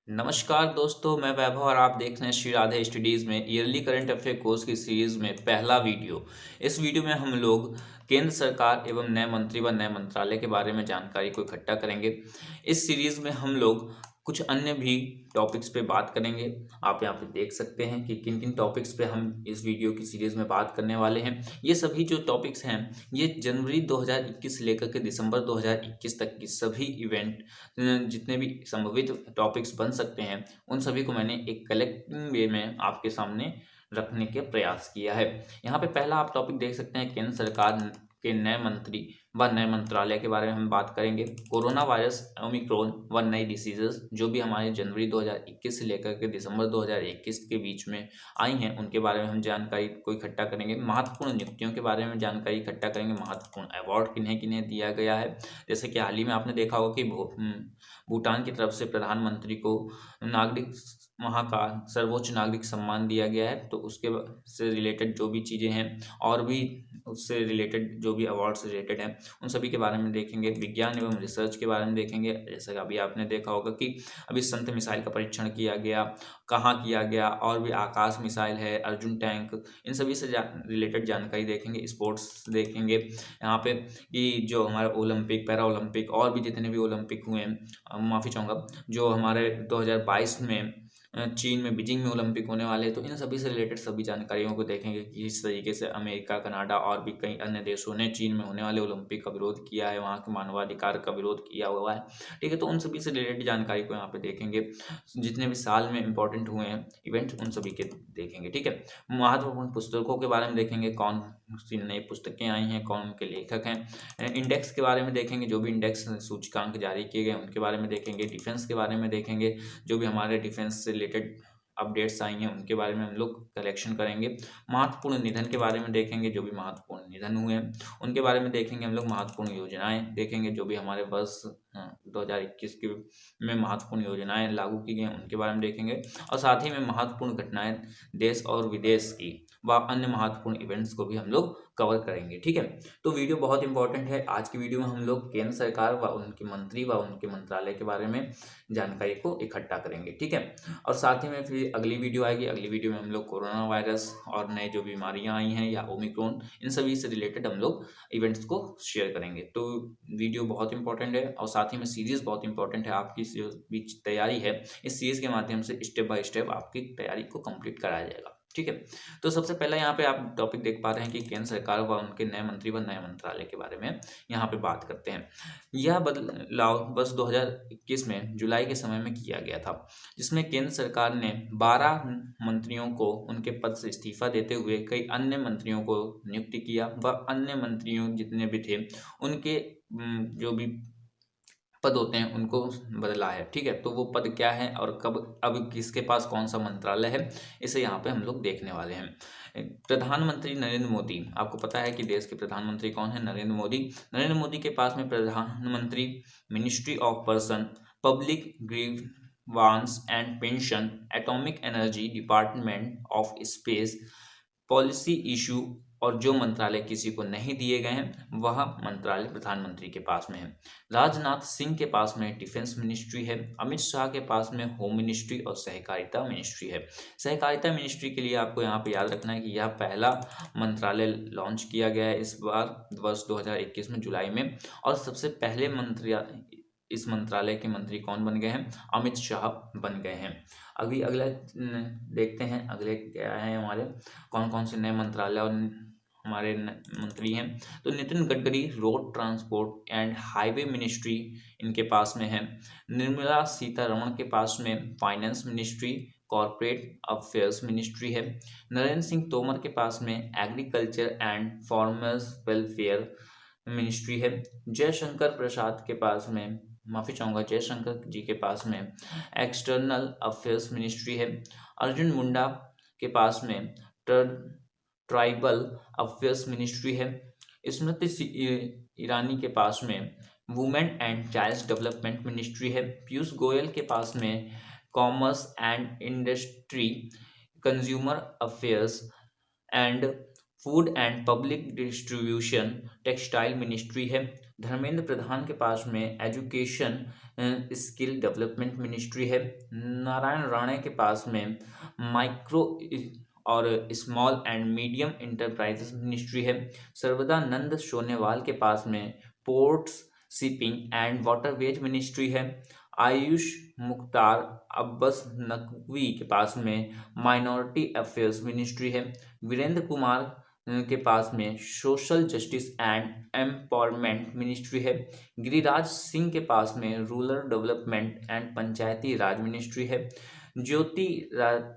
नमस्कार दोस्तों, मैं वैभव और आप देख रहे हैं श्री राधे स्टडीज़ में ईयरली करंट अफेयर कोर्स की सीरीज़ में पहला वीडियो। इस वीडियो में हम लोग केंद्र सरकार एवं नए मंत्री व नए मंत्रालय के बारे में जानकारी को इकट्ठा करेंगे। इस सीरीज़ में हम लोग कुछ अन्य भी टॉपिक्स पे बात करेंगे। आप यहाँ पे देख सकते हैं कि किन किन टॉपिक्स पे हम इस वीडियो की सीरीज़ में बात करने वाले हैं। ये सभी जो टॉपिक्स हैं ये जनवरी 2021 से लेकर के दिसंबर 2021 तक की सभी इवेंट जितने भी संभावित टॉपिक्स बन सकते हैं उन सभी को मैंने एक कलेक्टिव वे में आपके सामने रखने के प्रयास किया है। यहाँ पे पहला आप टॉपिक देख सकते हैं, केंद्र सरकार के नए मंत्री व नए मंत्रालय के बारे में हम बात करेंगे। कोरोना वायरस, ओमिक्रॉन व नई डिसीजेस जो भी हमारे जनवरी 2021 से लेकर के दिसंबर 2021 के बीच में आई हैं उनके बारे में हम जानकारी को इकट्ठा करेंगे। महत्वपूर्ण नियुक्तियों के बारे में जानकारी इकट्ठा करेंगे। महत्वपूर्ण अवार्ड किन्हें किन्हें दिया गया है, जैसे कि हाल ही में आपने देखा होगा कि भूटान की तरफ से प्रधानमंत्री को नागरिक वहाँ का सर्वोच्च नागरिक सम्मान दिया गया है। तो उसके से रिलेटेड जो भी चीज़ें हैं और भी उससे रिलेटेड जो भी अवार्ड से रिलेटेड हैं उन सभी के बारे में देखेंगे। विज्ञान एवं रिसर्च के बारे में देखेंगे, जैसे कि अभी आपने देखा होगा कि अभी संत मिसाइल का परीक्षण किया गया, कहाँ किया गया, और भी आकाश मिसाइल है, अर्जुन टैंक, इन सभी से रिलेटेड जानकारी देखेंगे। स्पोर्ट्स देखेंगे यहाँ पे कि जो हमारे ओलंपिक, पैरा ओलंपिक और भी जितने भी ओलंपिक हुए हैं, माफ़ी चाहूँगा, जो हमारे 2022 में चीन में बीजिंग में ओलंपिक होने वाले हैं, तो इन सभी से रिलेटेड सभी जानकारियों को देखेंगे कि किस तरीके से अमेरिका, कनाडा और भी कई अन्य देशों ने चीन में होने वाले ओलंपिक का विरोध किया है, वहाँ के मानवाधिकार का विरोध किया हुआ है। ठीक है, तो उन सभी से रिलेटेड जानकारी को यहाँ पे देखेंगे। जितने भी साल में इंपॉर्टेंट हुए हैं इवेंट उन सभी के देखेंगे। ठीक है, महत्वपूर्ण पुस्तकों के बारे में देखेंगे, कौन सी नई पुस्तकें आई हैं, कौन उनके लेखक हैं। इंडेक्स के बारे में देखेंगे, जो भी इंडेक्स सूचकांक जारी किए गए उनके बारे में देखेंगे। डिफेंस के बारे में देखेंगे, जो भी हमारे डिफेंस से रिलेटेड अपडेट्स आई हैं उनके बारे में हम लोग कलेक्शन करेंगे। महत्वपूर्ण निधन के बारे में देखेंगे, जो भी महत्वपूर्ण निधन हुए हैं उनके बारे में देखेंगे हम लोग। महत्वपूर्ण योजनाएं देखेंगे, जो भी हमारे वर्ष 2021 के में महत्वपूर्ण योजनाएं लागू की गई उनके बारे में देखेंगे। और साथ ही में महत्वपूर्ण घटनाएं देश और विदेश की व अन्य महत्वपूर्ण इवेंट्स को भी हम लोग कवर करेंगे। ठीक है, तो वीडियो बहुत इंपॉर्टेंट है। आज की वीडियो में हम लोग केंद्र सरकार व उनके मंत्री व उनके मंत्रालय के बारे में जानकारी को इकट्ठा करेंगे। ठीक है, और साथ ही में फिर अगली वीडियो आएगी। अगली वीडियो में हम लोग कोरोना वायरस और नए जो बीमारियां आई हैं या ओमिक्रॉन, इन सभी से रिलेटेड हम लोग इवेंट्स को शेयर करेंगे। तो वीडियो बहुत इंपॉर्टेंट है और साथ ही में सीरीज बहुत इंपॉर्टेंट है। आपकी जो भी तैयारी है इस सीरीज के माध्यम से स्टेप बाय स्टेप आपकी तैयारी को कंप्लीट कराया जाएगा। ठीक है, तो सबसे पहले यहाँ पे आप टॉपिक देख पा रहे हैं कि केंद्र सरकार व उनके नए मंत्री व नए मंत्रालय के बारे में यहाँ पे बात करते हैं। यह बदलाव वर्ष 2021 में जुलाई के समय में किया गया था, जिसमें केंद्र सरकार ने 12 मंत्रियों को उनके पद से इस्तीफा देते हुए कई अन्य मंत्रियों को नियुक्ति किया व अन्य मंत्रियों जितने भी थे उनके जो भी पद होते हैं उनको बदला है। ठीक है, तो वो पद क्या है और कब, अब किसके पास कौन सा मंत्रालय है, इसे यहाँ पे हम लोग देखने वाले हैं। प्रधानमंत्री नरेंद्र मोदी, आपको पता है कि देश के प्रधानमंत्री कौन है, नरेंद्र मोदी। नरेंद्र मोदी के पास में प्रधानमंत्री, ministry of person, public grievance and pension, atomic energy, department of space, policy issue, और जो मंत्रालय किसी को नहीं दिए गए हैं वह मंत्रालय प्रधानमंत्री के पास में है। राजनाथ सिंह के पास में डिफेंस मिनिस्ट्री है। अमित शाह के पास में होम मिनिस्ट्री और सहकारिता मिनिस्ट्री है। सहकारिता मिनिस्ट्री के लिए आपको यहाँ पे याद रखना है कि यह पहला मंत्रालय लॉन्च किया गया है इस बार वर्ष 2021 में जुलाई में, और सबसे पहले मंत्री इस मंत्रालय के मंत्री कौन बन गए हैं, अमित शाह बन गए हैं। अभी अगला देखते हैं अगले क्या है हमारे, कौन कौन से नए मंत्रालय और हमारे मंत्री हैं। तो Nitin Gadkari road transport and highway ministry इनके पास में है। निर्मला सीतारमण के पास में finance ministry, corporate affairs ministry है। नरेंद्र सिंह तोमर के पास में agriculture and farmers welfare ministry है। जयशंकर प्रसाद के पास में, माफ़ी चाहूँगा, जयशंकर जी के पास में एक्सटर्नल अफेयर्स मिनिस्ट्री है। अर्जुन मुंडा के पास में ट्राइबल अफेयर्स मिनिस्ट्री है। स्मृति ईरानी के पास में women and child development ministry है। पीयूष गोयल के पास में commerce and industry, consumer affairs and food and public distribution, textile ministry है। धर्मेंद्र प्रधान के पास में एजुकेशन स्किल डेवलपमेंट मिनिस्ट्री है। नारायण राणे के पास में माइक्रो और small and medium enterprises ministry है। सर्वदानंद सोनेवाल के पास में ports, shipping and waterways ministry है। आयुष मुख्तार अब्बास नकवी के पास में माइनॉरिटी अफेयर्स मिनिस्ट्री है। वीरेंद्र कुमार के पास में social justice and empowerment ministry है। गिरिराज सिंह के पास में rural development and Panchayati Raj ministry है। ज्योतिरादित्य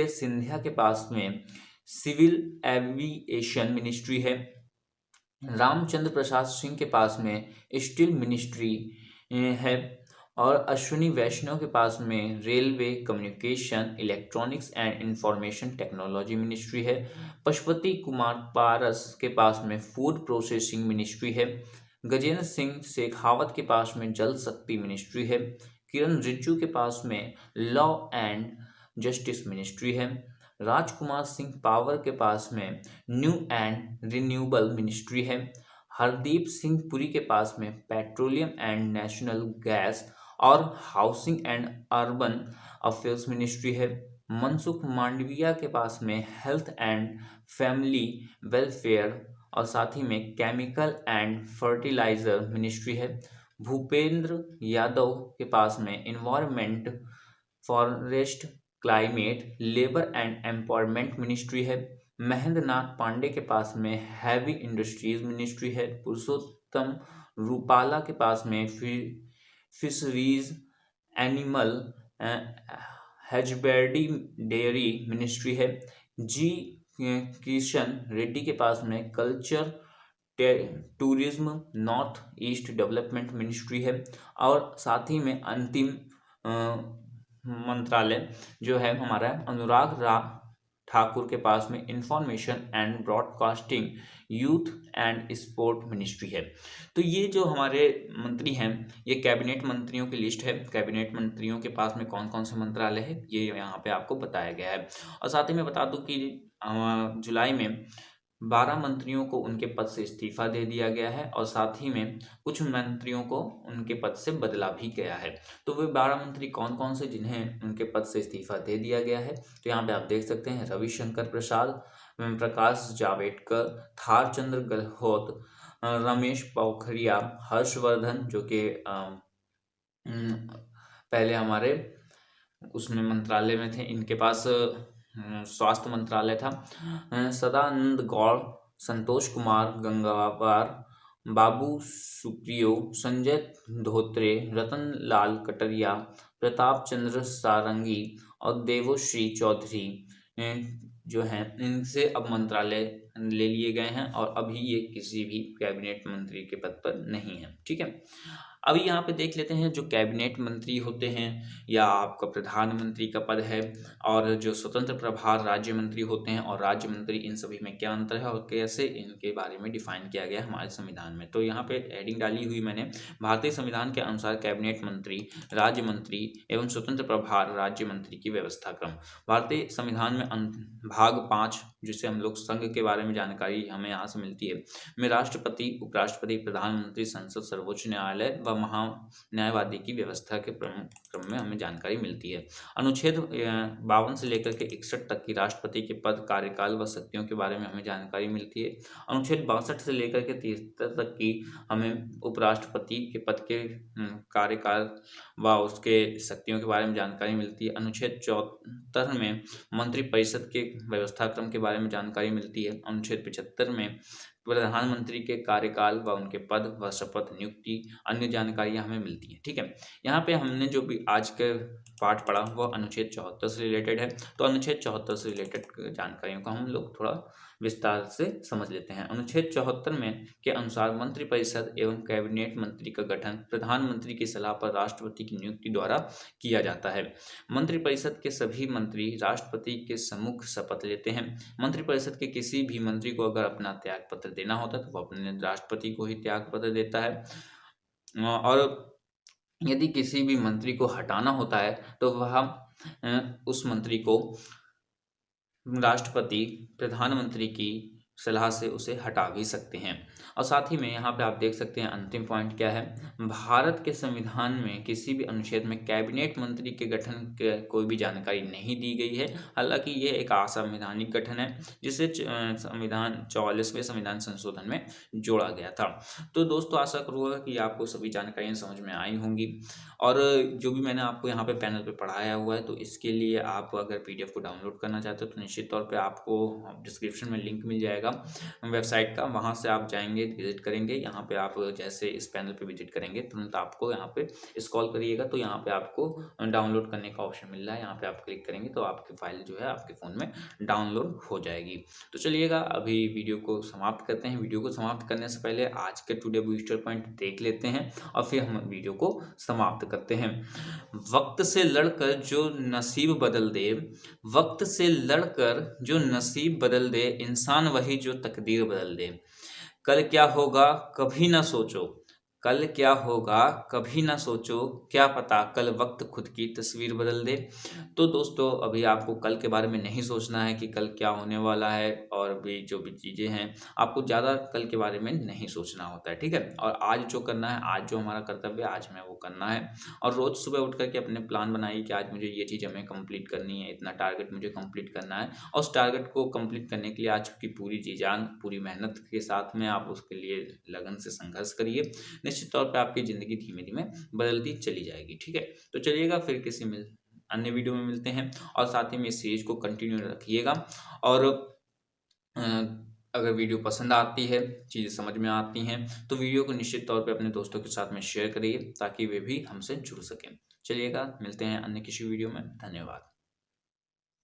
सिंधिया के पास में सिविल एविएशन मिनिस्ट्री है। रामचंद्र प्रसाद सिंह के पास में स्टील मिनिस्ट्री है। और अश्विनी वैष्णव के पास में railway, communication, electronics and information technology ministry है। पशुपति कुमार पारस के पास में फूड प्रोसेसिंग मिनिस्ट्री है। गजेंद्र सिंह शेखावत के पास में जल शक्ति मिनिस्ट्री है। किरण रिजिजू के पास में लॉ एंड जस्टिस मिनिस्ट्री है। राजकुमार सिंह पावर के पास में न्यू एंड रिन्यूएबल मिनिस्ट्री है। हरदीप सिंह पुरी के पास में पेट्रोलियम एंड नेशनल गैस और housing and urban affairs ministry है। मनसुख मांडविया के पास में हेल्थ एंड फैमिली वेलफेयर और साथ ही में केमिकल एंड फर्टिलाइजर मिनिस्ट्री है। भूपेंद्र यादव के पास में environment, forest, climate, labour and empowerment ministry है। महेंद्र नाथ पांडे के पास में हैवी इंडस्ट्रीज मिनिस्ट्री है। पुरुषोत्तम रूपाला के पास में fisheries, animal husbandry, dairy ministry है। जी किशन रेड्डी के पास में culture, tourism, north east development ministry है। और साथ ही में अंतिम मंत्रालय जो है हमारा अनुराग ठाकुर के पास में information and broadcasting, youth and sport ministry है। तो ये जो हमारे मंत्री हैं ये कैबिनेट मंत्रियों की लिस्ट है। कैबिनेट मंत्रियों के पास में कौन कौन से मंत्रालय है ये यहाँ पे आपको बताया गया है। और साथ ही मैं बता दूं कि जुलाई में 12 मंत्रियों को उनके पद से इस्तीफा दे दिया गया है और साथ ही में कुछ मंत्रियों को उनके पद से बदला भी गया है। तो वे 12 मंत्री कौन कौन से जिन्हें उनके पद से इस्तीफा दे दिया गया है, तो यहाँ पे आप देख सकते हैं रविशंकर प्रसाद, प्रकाश जावड़ेकर, थारचंद्र गहलोत, रमेश पोखरियाल, हर्षवर्धन जो कि पहले हमारे उसमें मंत्रालय में थे, इनके पास स्वास्थ्य मंत्रालय था। सदानंद गौड़, संतोष कुमार गंगवार, बाबू सुप्रियो, संजय धोत्रे, रतन लाल कटारिया, प्रताप चंद्र सारंगी और देवश्री चौधरी जो हैं इनसे अब मंत्रालय ले लिए गए हैं और अभी ये किसी भी कैबिनेट मंत्री के पद पर नहीं है। ठीक है, अभी यहाँ पे देख लेते हैं जो कैबिनेट मंत्री होते हैं या आपका प्रधानमंत्री का पद है और जो स्वतंत्र प्रभार राज्य मंत्री होते हैं और राज्य मंत्री, इन सभी में क्या अंतर है और कैसे इनके बारे में डिफाइन किया गया है हमारे संविधान में। तो यहाँ पे हेडिंग डाली हुई मैंने, भारतीय संविधान के अनुसार कैबिनेट मंत्री, राज्य मंत्री एवं स्वतंत्र प्रभार राज्य मंत्री की व्यवस्था क्रम। भारतीय संविधान में भाग 5 जिसे हम लोग संघ के बारे में जानकारी हमें यहाँ से मिलती है, में राष्ट्रपति, उपराष्ट्रपति, प्रधानमंत्री, संसद, सर्वोच्च न्यायालय व महा न्यायवादी की व्यवस्था के क्रम में हमें जानकारी मिलती है। अनुच्छेद 52 से लेकर के 61 तक की राष्ट्रपति के पद, कार्यकाल व शक्तियों के बारे में हमें जानकारी मिलती है। अनुच्छेद 62 से लेकर के 73 तक की हमें उपराष्ट्रपति के पद के कार्यकाल व उसके शक्तियों के बारे में जानकारी मिलती है। अनुच्छेद 74 में मंत्रिपरिषद के व्यवस्था क्रम के बारे में जानकारी मिलती है। अनुच्छेद 75 में प्रधानमंत्री के कार्यकाल व उनके पद व शपथ, नियुक्ति, अन्य जानकारियां हमें मिलती हैं। ठीक है, यहाँ पे हमने जो भी आज के पाठ पढ़ा वह अनुच्छेद 74 से रिलेटेड है। तो अनुच्छेद 74 से रिलेटेड जानकारियों का हम लोग थोड़ा विस्तार से समझ लेते हैं। अनुच्छेद 74 में के अनुसार मंत्रिपरिषद एवं कैबिनेट मंत्री का गठन प्रधानमंत्री की सलाह पर राष्ट्रपति की नियुक्ति द्वारा किया जाता है। मंत्रिपरिषद के सभी मंत्री राष्ट्रपति के सम्मुख शपथ लेते हैं। मंत्रिपरिषद के किसी भी मंत्री को अगर अपना त्याग पत्र देना होता है तो वह अपने राष्ट्रपति को ही त्याग पत्र देता है और यदि किसी भी मंत्री को हटाना होता है तो वह उस मंत्री को राष्ट्रपति, प्रधानमंत्री की सलाह से उसे हटा भी सकते हैं। और साथ ही में यहाँ पे आप देख सकते हैं अंतिम पॉइंट क्या है, भारत के संविधान में किसी भी अनुच्छेद में कैबिनेट मंत्री के गठन के कोई भी जानकारी नहीं दी गई है। हालांकि ये एक असंवैधानिक गठन है जिसे संविधान 44वें संविधान संशोधन में जोड़ा गया था। तो दोस्तों आशा करूँगा कि आपको सभी जानकारियाँ समझ में आई होंगी, और जो भी मैंने आपको यहाँ पे पैनल पे पढ़ाया हुआ है, तो इसके लिए आप अगर पीडीएफ को डाउनलोड करना चाहते हो तो निश्चित तौर पे आपको डिस्क्रिप्शन में लिंक मिल जाएगा वेबसाइट का, वहाँ से आप जाएंगे, विजिट करेंगे। यहाँ पे आप जैसे इस पैनल पे विजिट करेंगे तुरंत आपको यहाँ पे स्क्रॉल करिएगा तो यहाँ पे आपको डाउनलोड करने का ऑप्शन मिल रहा है, यहाँ पे आप क्लिक करेंगे तो आपकी फाइल जो है आपके फ़ोन में डाउनलोड हो जाएगी। तो चलिएगा अभी वीडियो को समाप्त करते हैं। वीडियो को समाप्त करने से पहले आज के टुडे बूस्टर पॉइंट देख लेते हैं और फिर हम वीडियो को समाप्त करते हैं। वक्त से लड़कर जो नसीब बदल दे, वक्त से लड़कर जो नसीब बदल दे, इंसान वही जो तकदीर बदल दे। कल क्या होगा कभी ना सोचो, कल क्या होगा कभी ना सोचो, क्या पता कल वक्त खुद की तस्वीर बदल दे। तो दोस्तों अभी आपको कल के बारे में नहीं सोचना है कि कल क्या होने वाला है, और भी जो भी चीज़ें हैं आपको ज़्यादा कल के बारे में नहीं सोचना होता है, ठीक है। और आज जो करना है, आज जो हमारा कर्तव्य है, आज हमें वो करना है। और रोज़ सुबह उठ करके अपने प्लान बनाइए कि आज मुझे ये चीज़ हमें कंप्लीट करनी है, इतना टारगेट मुझे कंप्लीट करना है। और उस टारगेट को कंप्लीट करने के लिए आज की पूरी जी जान, पूरी मेहनत के साथ में आप उसके लिए लगन से संघर्ष करिए। निश्चित तौर पे आपकी ज़िंदगी धीमे धीमे बदलती चली जाएगी, ठीक है। तो चलिएगा फिर किसी अन्य वीडियो में मिलते हैं, और साथ ही में इस सीरीज को कंटिन्यू रखिएगा। और अगर वीडियो पसंद आती है, चीज़ें समझ में आती हैं, तो वीडियो को निश्चित तौर पे अपने दोस्तों के साथ में शेयर करिए ताकि वे भी हमसे जुड़ सकें। चलिएगा मिलते हैं अन्य किसी वीडियो में। धन्यवाद।